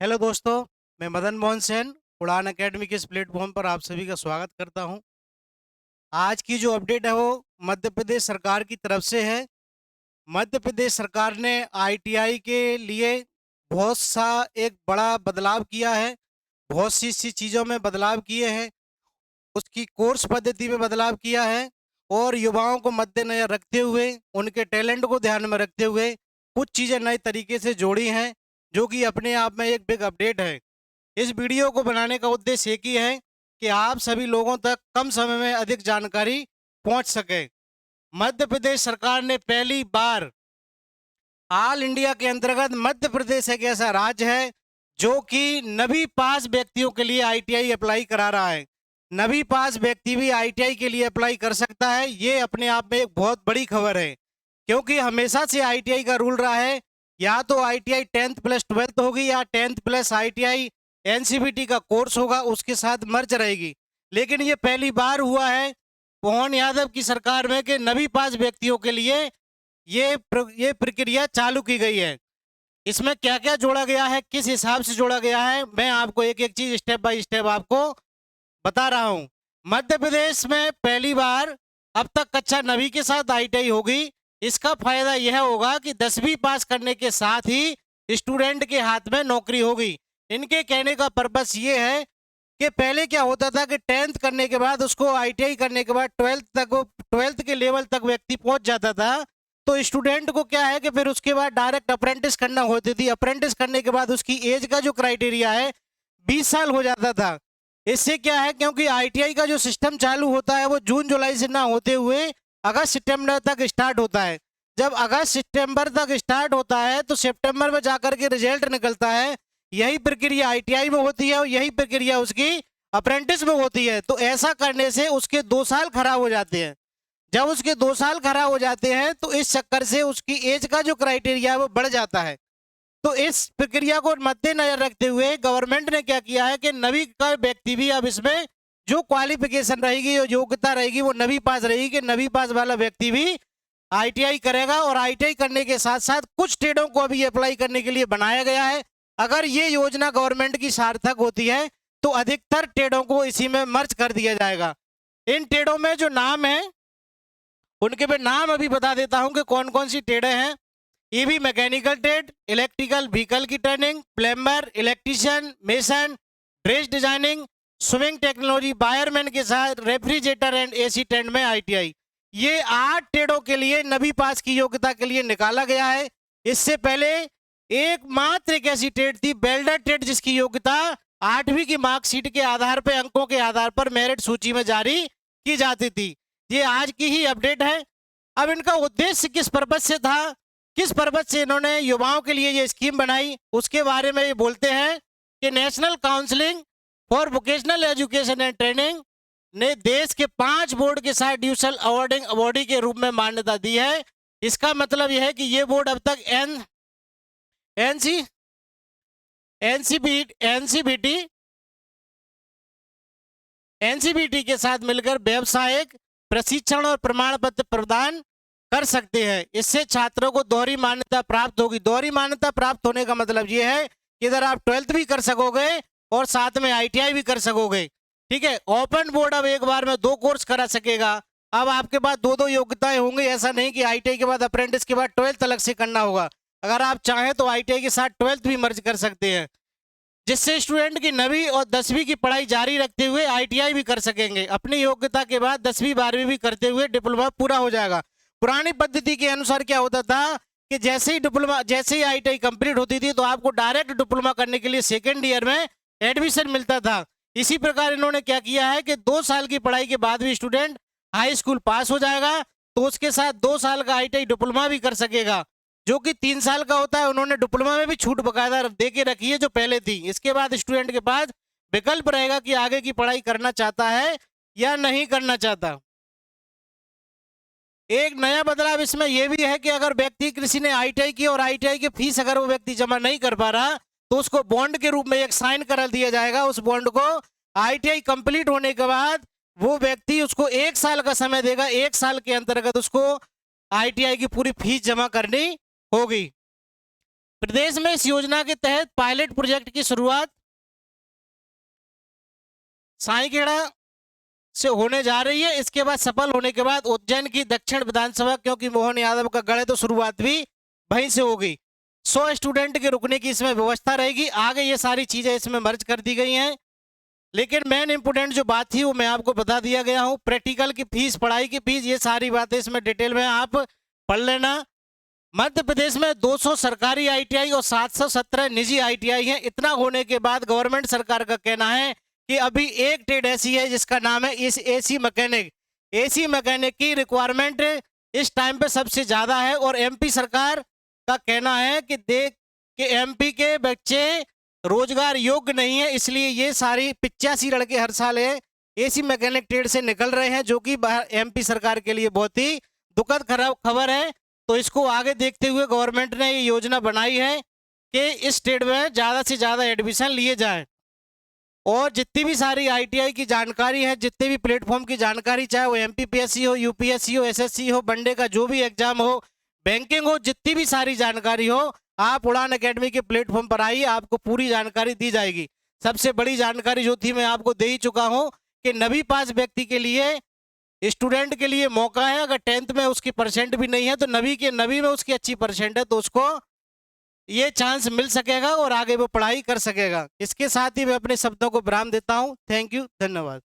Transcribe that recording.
Hello दोस्तों, मैं मदन मोहन सेन उड़ान अकेडमी के इस प्लेटफॉर्म पर आप सभी का स्वागत करता हूं। आज की जो अपडेट है वो मध्य प्रदेश सरकार की तरफ से है। मध्य प्रदेश सरकार ने आईटीआई के लिए बहुत सा एक बड़ा बदलाव किया है। बहुत सी चीज़ों में बदलाव किए हैं। उसकी कोर्स पद्धति में बदलाव किया है और युवाओं को मद्देनजर रखते हुए, उनके टैलेंट को ध्यान में रखते हुए कुछ चीज़ें नए तरीके से जोड़ी हैं, जो कि अपने आप में एक बिग अपडेट है। इस वीडियो को बनाने का उद्देश्य एक ही है कि आप सभी लोगों तक कम समय में अधिक जानकारी पहुंच सके। मध्य प्रदेश सरकार ने पहली बार ऑल इंडिया के अंतर्गत मध्य प्रदेश एक ऐसा राज्य है जो कि नवी पास व्यक्तियों के लिए आईटीआई अप्लाई करा रहा है। नवी पास व्यक्ति भी आईटीआई के लिए अप्लाई कर सकता है। ये अपने आप में एक बहुत बड़ी खबर है, क्योंकि हमेशा से आईटीआई का रूल रहा है या तो आईटीआई 10th प्लस 12th होगी या 10th प्लस आईटीआई एनसीबीटी का कोर्स होगा, उसके साथ मर्ज रहेगी। लेकिन ये पहली बार हुआ है मोहन यादव की सरकार में कि नवी पास व्यक्तियों के लिए ये प्रक्रिया चालू की गई है। इसमें क्या क्या जोड़ा गया है, किस हिसाब से जोड़ा गया है, मैं आपको एक एक चीज स्टेप बाय स्टेप आपको बता रहा हूं। मध्य प्रदेश में पहली बार अब तक कक्षा 9वीं के साथ आईटीआई होगी। इसका फायदा यह होगा कि 10वीं पास करने के साथ ही स्टूडेंट के हाथ में नौकरी होगी। इनके कहने का पर्पस ये है कि पहले क्या होता था कि 10th करने के बाद उसको आईटीआई करने के बाद 12th के लेवल तक व्यक्ति पहुंच जाता था। तो स्टूडेंट को क्या है कि फिर उसके बाद डायरेक्ट अप्रेंटिस करना होती थी। अप्रेंटिस करने के बाद उसकी एज का जो क्राइटेरिया है 20 साल हो जाता था। इससे क्या है, क्योंकि आईटीआई का जो सिस्टम चालू होता है वो जून जुलाई से ना होते हुए अगस्त सितंबर तक स्टार्ट होता है। जब अगस्त सितंबर तक स्टार्ट होता है तो सितंबर में जाकर के रिजल्ट निकलता है। यही प्रक्रिया आईटीआई में होती है और यही प्रक्रिया उसकी अप्रेंटिस में होती है। तो ऐसा करने से उसके 2 साल खराब हो जाते हैं। जब उसके 2 साल खराब हो जाते हैं तो इस चक्कर से उसकी एज का जो क्राइटेरिया है वो बढ़ जाता है। तो इस प्रक्रिया को मद्देनजर रखते हुए गवर्नमेंट ने क्या किया है कि नवी का व्यक्ति भी अब इसमें जो क्वालिफिकेशन रहेगी, जो योग्यता रहेगी वो नवी पास रहेगी कि नवी पास वाला व्यक्ति भी आईटीआई करेगा। और आईटीआई करने के साथ साथ कुछ ट्रेडों को अभी अप्लाई करने के लिए बनाया गया है। अगर ये योजना गवर्नमेंट की सार्थक होती है तो अधिकतर ट्रेडों को इसी में मर्ज कर दिया जाएगा। इन ट्रेडों में जो नाम है उनके मैं नाम अभी बता देता हूं कि कौन कौन सी ट्रेडें हैं। EV mechanical trade, electrical vehicle की training, plumber, electrician, mason, dress designing, swimming technology, wireman के साथ रेफ्रिजरेटर एंड एसी ट्रेड में आईटीआई। ये 8 ट्रेडों के लिए नवी पास की योग्यता के लिए निकाला गया है। इससे पहले एकमात्र एक ऐसी ट्रेड थी वेल्डर ट्रेड, जिसकी योग्यता 8वीं की मार्कशीट के आधार पर, अंकों के आधार पर मेरिट सूची में जारी की जाती थी। ये आज की ही अपडेट है। अब इनका उद्देश्य किस पर्पज से था, किस पर्पज से इन्होंने युवाओं के लिए ये स्कीम बनाई, उसके बारे में ये बोलते हैं कि national counselling for vocational education and training ने देश के 5 बोर्ड के साथ ड्यूशल अवार्डिंग बॉडी के रूप में मान्यता दी है। इसका मतलब यह है कि ये बोर्ड अब तक एनसीबीटी के साथ मिलकर व्यावसायिक प्रशिक्षण और प्रमाण पत्र प्रदान कर सकते हैं। इससे छात्रों को दोहरी मान्यता प्राप्त होगी। दोहरी मान्यता प्राप्त होने का मतलब यह है कि इधर आप 12th भी कर सकोगे और साथ में आईटीआई भी कर सकोगे। ठीक है, ओपन बोर्ड अब एक बार में 2 कोर्स करा सकेगा। अब आपके पास 2-2 योग्यताएं होंगी। ऐसा नहीं कि आईटीआई के बाद अप्रेंटिस के बाद 12th अलग से करना होगा। अगर आप चाहें तो आईटीआई के साथ 12th भी मर्ज कर सकते हैं, जिससे स्टूडेंट की 9वीं और 10वीं की पढ़ाई जारी रखते हुए आईटीआई भी कर सकेंगे। अपनी योग्यता के बाद 10वीं 12वीं भी करते हुए डिप्लोमा पूरा हो जाएगा। पुरानी पद्धति के अनुसार क्या होता था कि जैसे ही आईटीआई कंप्लीट होती थी तो आपको डायरेक्ट डिप्लोमा करने के लिए सेकेंड ईयर में एडमिशन मिलता था। इसी प्रकार इन्होंने क्या किया है कि 2 साल की पढ़ाई के बाद भी स्टूडेंट हाई स्कूल पास हो जाएगा तो उसके साथ 2 साल का आईटीआई डिप्लोमा भी कर सकेगा, जो कि 3 साल का होता है। उन्होंने डिप्लोमा में भी छूट बकायदा दे के रखी है जो पहले थी। इसके बाद स्टूडेंट के पास विकल्प रहेगा कि आगे की पढ़ाई करना चाहता है या नहीं करना चाहता। एक नया बदलाव इसमें यह भी है कि अगर व्यक्ति किसी ने आईटीआई की और आईटीआई की फीस अगर वो व्यक्ति जमा नहीं कर पा रहा तो उसको बॉन्ड के रूप में एक साइन करा दिया जाएगा। उस बॉन्ड को आईटीआई कंप्लीट होने के बाद वो व्यक्ति उसको 1 साल का समय देगा। 1 साल के अंतर्गत उसको आईटीआई की पूरी फीस जमा करनी होगी। प्रदेश में इस योजना के तहत पायलट प्रोजेक्ट की शुरुआत साईखेड़ा से होने जा रही है। इसके बाद सफल होने के बाद उज्जैन की दक्षिण विधानसभा, क्योंकि मोहन यादव का गढ़ है तो शुरुआत भी वहीं से होगी। 100 स्टूडेंट के रुकने की इसमें व्यवस्था रहेगी। आगे ये सारी चीजें इसमें मर्ज कर दी गई हैं, लेकिन मेन इंपोर्टेंट जो बात थी वो मैं आपको बता दिया गया हूँ। प्रैक्टिकल की फीस, पढ़ाई की फीस, ये सारी बातें इसमें डिटेल में आप पढ़ लेना। मध्य प्रदेश में 200 सरकारी आईटीआई और 717 निजी आईटीआई हैं। इतना होने के बाद गवर्नमेंट सरकार का कहना है कि अभी एक ट्रेड ऐसी है जिसका नाम है इस एसी मैकेनिक। एसी मैकेनिक की रिक्वायरमेंट इस टाइम पे सबसे ज़्यादा है, और एमपी सरकार का कहना है कि देख कि एमपी के बच्चे रोजगार योग्य नहीं है, इसलिए ये सारी 85 लड़के हर साल है एसी मैकेनिक ट्रेड से निकल रहे हैं, जो कि एमपी सरकार के लिए बहुत ही दुखद खबर है। तो इसको आगे देखते हुए गवर्नमेंट ने ये योजना बनाई है कि इस ट्रेड में ज़्यादा से ज़्यादा एडमिशन लिए जाएं। और जितनी भी सारी आईटीआई की जानकारी है, जितने भी प्लेटफॉर्म की जानकारी, चाहे वो एमपीपीएससी हो, यूपीएससी हो, एसएससी हो, वनडे का जो भी एग्जाम हो, बैंकिंग हो, जितनी भी सारी जानकारी हो, आप उड़ान अकेडमी के प्लेटफॉर्म पर आइए, आपको पूरी जानकारी दी जाएगी। सबसे बड़ी जानकारी जो थी मैं आपको दे ही चुका हूँ कि 9वीं पास व्यक्ति के लिए, स्टूडेंट के लिए मौका है। अगर 10th में उसकी परसेंट भी नहीं है तो 9वीं में उसकी अच्छी परसेंट है तो उसको ये चांस मिल सकेगा और आगे वो पढ़ाई कर सकेगा। इसके साथ ही मैं अपने शब्दों को विराम देता हूँ। थैंक यू, धन्यवाद।